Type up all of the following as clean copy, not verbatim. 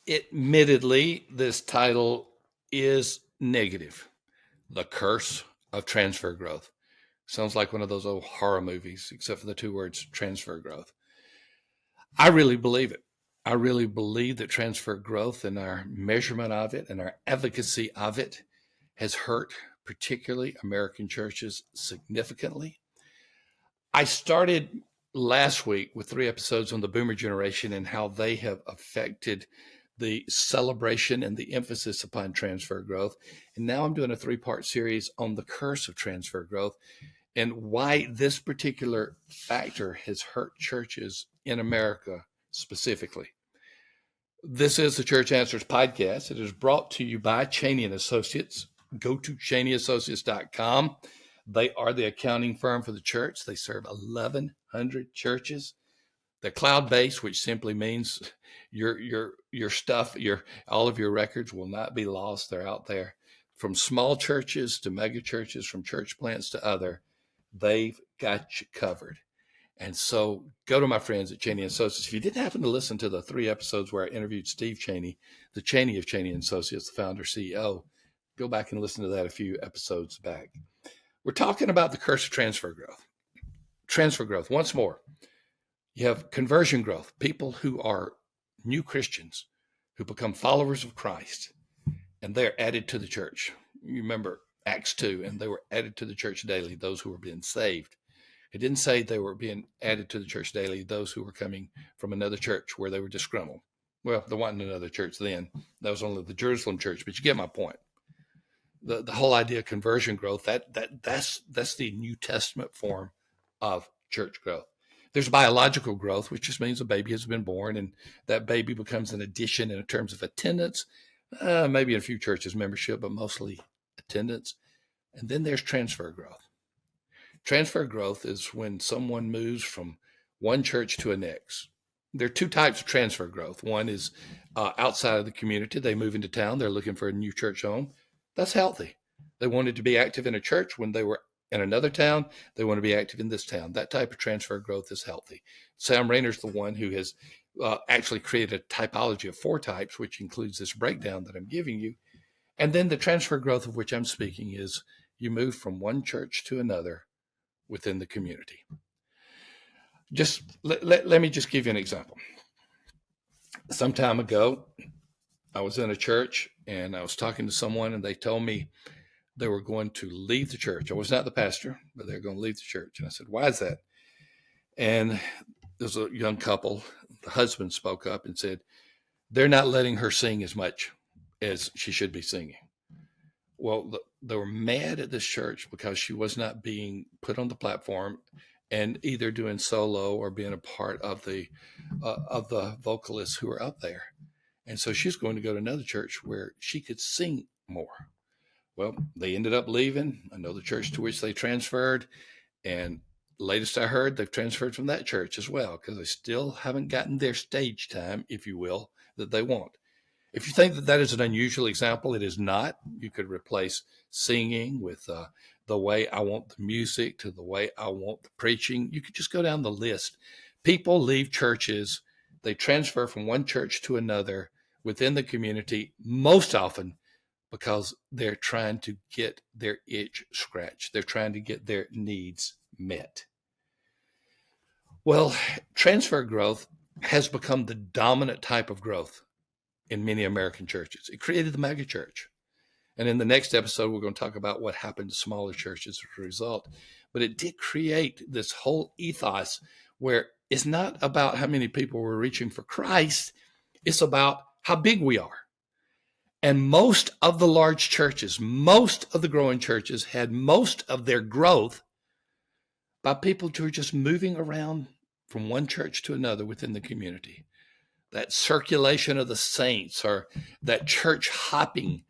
Admittedly, this title is negative. The Curse of Transfer Growth. Sounds like one of those old horror movies, except for the two words transfer growth. I really believe it. I really believe that transfer growth and our measurement of it and our advocacy of it has hurt, particularly American churches, significantly. I started last week with 3 episodes on the boomer generation and how they have affected the celebration and the emphasis upon transfer growth. And now I'm doing a 3 part series on the curse of transfer growth and why this particular factor has hurt churches in America specifically. This is the Church Answers podcast. It is brought to you by Cheney and Associates. Go to CheneyAssociates.com. They are the accounting firm for the church. They serve 1,100 churches. They're cloud-based, which simply means your stuff, all of your records will not be lost. They're out there. From small churches to mega churches, from church plants to other, they've got you covered. And so go to my friends at Cheney Associates. If you didn't happen to listen to the 3 episodes where I interviewed Steve Cheney, the Cheney of Cheney Associates, the founder, CEO, go back and listen to that a few episodes back. We're talking about the curse of transfer growth. Transfer growth, once more. You have conversion growth, people who are new Christians who become followers of Christ, and they're added to the church. You remember Acts 2, and they were added to the church daily, those who were being saved. It didn't say they were being added to the church daily, those who were coming from another church where they were disgruntled. Well, there wasn't another church then. That was only the Jerusalem church, but you get my point. The whole idea of conversion growth, that's the New Testament form of church growth. There's biological growth, which just means a baby has been born, and that baby becomes an addition in terms of attendance, maybe in a few churches membership, but mostly attendance. And then there's transfer growth. Transfer growth is when someone moves from one church to a next. There are 2 types of transfer growth. One is outside of the community. They move into town. They're looking for a new church home. That's healthy. They wanted to be active in a church when they were in another town. They want to be active in this town. That type of transfer growth is healthy. Sam Rainer's the one who has actually created a typology of 4 types, which includes this breakdown that I'm giving you. And then the transfer growth of which I'm speaking is you move from one church to another within the community. Just let me just give you an example. Some time ago, I was in a church and I was talking to someone, and they told me they were going to leave the church. I was not the pastor, but they're going to leave the church. And I said, "Why is that?" And there's a young couple. The husband spoke up and said, "They're not letting her sing as much as she should be singing." Well, they were mad at this church because she was not being put on the platform and either doing solo or being a part of the vocalists who are up there. And so she's going to go to another church where she could sing more. Well, they ended up leaving. I know the church to which they transferred. And latest I heard, they've transferred from that church as well because they still haven't gotten their stage time, if you will, that they want. If you think that that is an unusual example, it is not. You could replace singing with the way I want the music to the way I want the preaching. You could just go down the list. People leave churches. They transfer from one church to another within the community, most often because they're trying to get their itch scratched. They're trying to get their needs met. Well, transfer growth has become the dominant type of growth in many American churches. It created the mega church. And in the next episode, we're going to talk about what happened to smaller churches as a result. But it did create this whole ethos where it's not about how many people we're reaching for Christ. It's about how big we are. And most of the large churches, most of the growing churches had most of their growth by people who are just moving around from one church to another within the community. That circulation of the saints or that church hopping.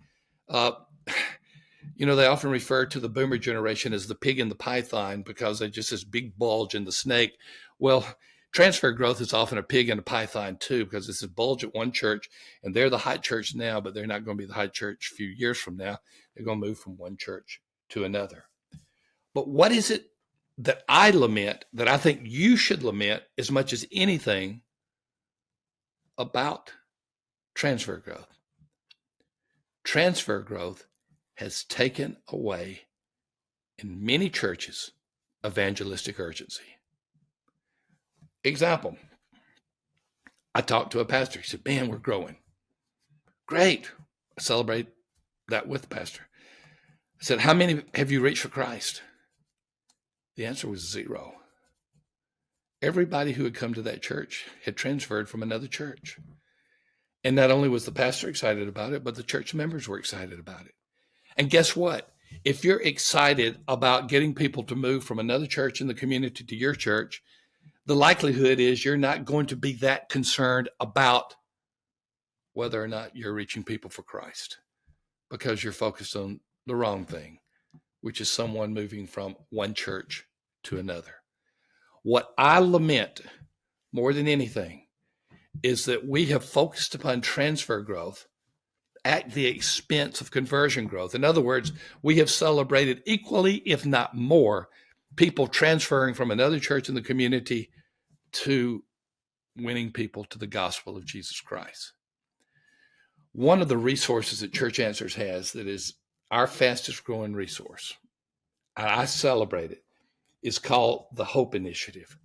They often refer to the boomer generation as the pig and the python because they're just this big bulge in the snake. Well, transfer growth is often a pig and a python too, because it's a bulge at one church and they're the hot church now, but they're not going to be the hot church a few years from now. They're going to move from one church to another. But what is it that I lament, that I think you should lament as much as anything about transfer growth. Transfer growth has taken away, in many churches, evangelistic urgency. Example, I talked to a pastor. He said, man, we're growing. Great. I celebrate that with the pastor. I said, how many have you reached for Christ? The answer was 0. Everybody who had come to that church had transferred from another church. And not only was the pastor excited about it, but the church members were excited about it. And guess what? If you're excited about getting people to move from another church in the community to your church, the likelihood is you're not going to be that concerned about whether or not you're reaching people for Christ, because you're focused on the wrong thing, which is someone moving from one church to another. What I lament more than anything is that we have focused upon transfer growth at the expense of conversion growth. In other words, we have celebrated equally, if not more, people transferring from another church in the community to winning people to the gospel of Jesus Christ. One of the resources that Church Answers has that is our fastest growing resource, and I celebrate it, is called the Hope Initiative.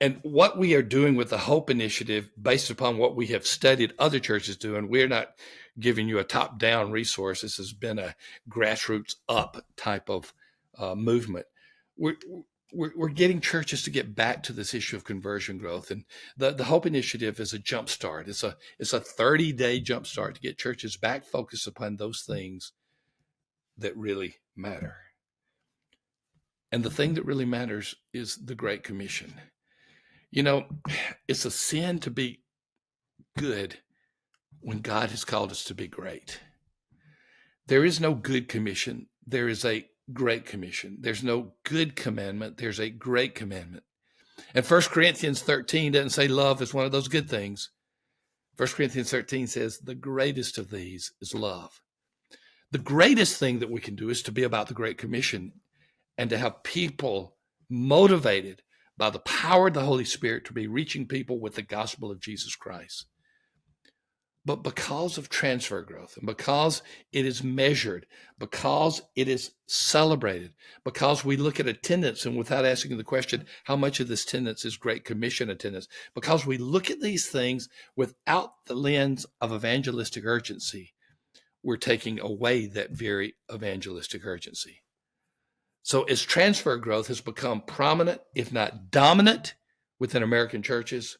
And what we are doing with the Hope Initiative, based upon what we have studied other churches doing, we're not giving you a top-down resource. This has been a grassroots up type of movement. We're getting churches to get back to this issue of conversion growth. And the Hope Initiative is a jump start. It's a 30-day jump start to get churches back focused upon those things that really matter. And the thing that really matters is the Great Commission. You know, it's a sin to be good when God has called us to be great. There is no good commission. There is a great commission. There's no good commandment. There's a great commandment. And 1 Corinthians 13 doesn't say love is one of those good things. 1 Corinthians 13 says the greatest of these is love. The greatest thing that we can do is to be about the Great Commission and to have people motivated by the power of the Holy Spirit to be reaching people with the gospel of Jesus Christ. But because of transfer growth, and because it is measured, because it is celebrated, because we look at attendance and without asking the question, how much of this attendance is Great Commission attendance, because we look at these things without the lens of evangelistic urgency, we're taking away that very evangelistic urgency. So as transfer growth has become prominent, if not dominant, within American churches,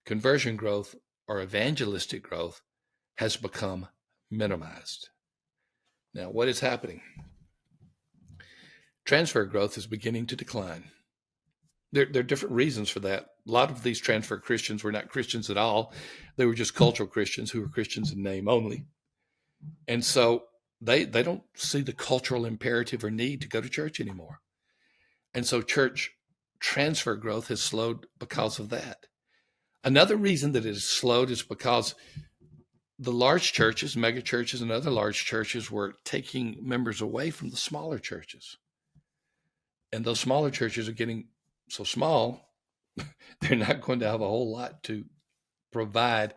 conversion growth or evangelistic growth has become minimized. Now, what is happening? Transfer growth is beginning to decline. There are different reasons for that. A lot of these transfer Christians were not Christians at all. They were just cultural Christians who were Christians in name only. And so they don't see the cultural imperative or need to go to church anymore. And so church transfer growth has slowed because of that. Another reason that it has slowed is because the large churches, mega churches, and other large churches were taking members away from the smaller churches. And those smaller churches are getting so small, they're not going to have a whole lot to provide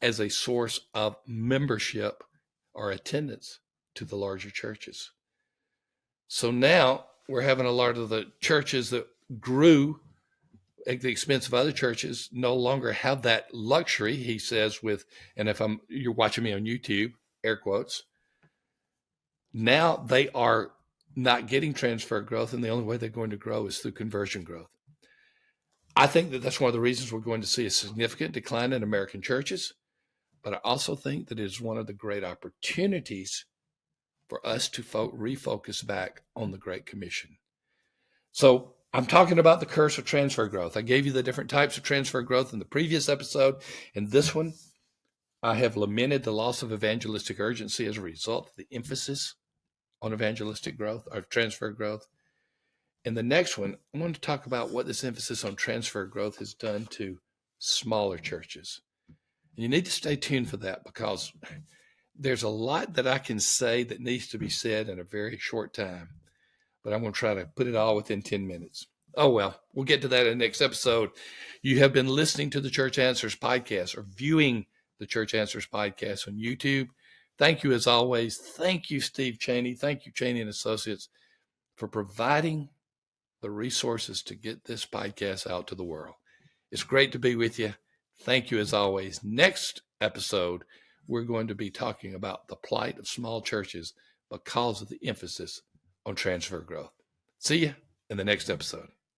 as a source of membership or attendance to the larger churches. So now we're having a lot of the churches that grew at the expense of other churches no longer have that luxury, he says, and if you're watching me on YouTube, air quotes, now they are not getting transfer growth, and the only way they're going to grow is through conversion growth. I think that that's one of the reasons we're going to see a significant decline in American churches, but I also think that it is one of the great opportunities for us to refocus back on the Great Commission. So I'm talking about the curse of transfer growth. I gave you the different types of transfer growth in the previous episode. In this one, I have lamented the loss of evangelistic urgency as a result of the emphasis on evangelistic growth or transfer growth. In the next one, I want to talk about what this emphasis on transfer growth has done to smaller churches. And you need to stay tuned for that, because there's a lot that I can say that needs to be said in a very short time, but I'm going to try to put it all within 10 minutes. Oh, well, we'll get to that in the next episode. You have been listening to the Church Answers podcast or viewing the the Church Answers podcast on YouTube. Thank you as always. Thank you, Steve Cheney. Thank you, Cheney and Associates, for providing the resources to get this podcast out to the world. It's great to be with you. Thank you as always. Next episode, we're going to be talking about the plight of small churches because of the emphasis on transfer growth. See you in the next episode.